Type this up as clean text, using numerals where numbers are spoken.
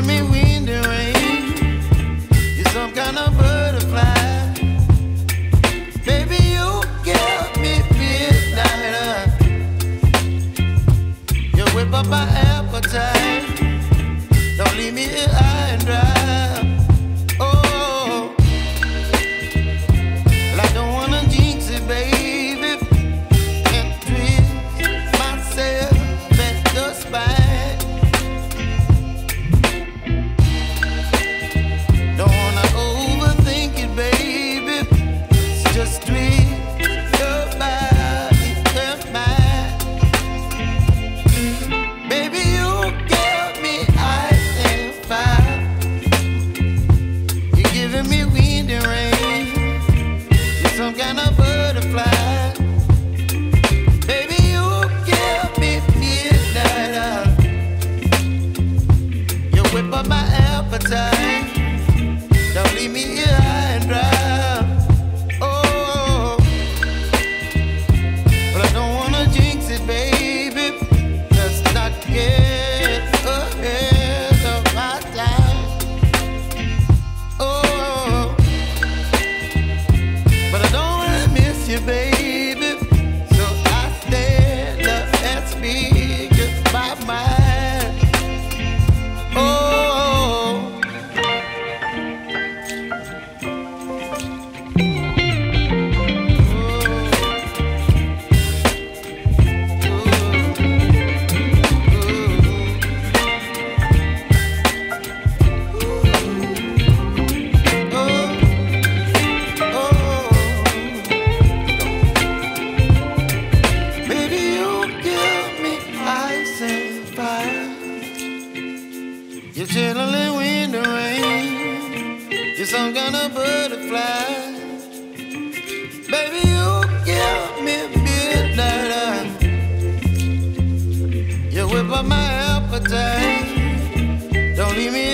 giving me wind and rain. You're some kind of butterfly. Baby, you give me midnight. You whip up my appetite. Don't leave me here high and dry. Oh, well, I don't wanna jinx it, baby, and twist myself at the spine. Don't wanna overthink it, baby. It's just twist your body and mine. Baby, you give me ice and fire. You're giving me wind and rain. You're some kind of butterfly. Baby, you give me midnight. You whip up my appetite. Don't leave me here high and dry. Oh, but I don't wanna jinx it, baby. Let's not get ahead of my time. Oh, but I don't wanna miss you, baby. So I stand up and speak just my mind. Oh. You're chilling wind and rain. You're some kind of butterfly. Baby, you give me midnight. You whip up my appetite. Don't leave me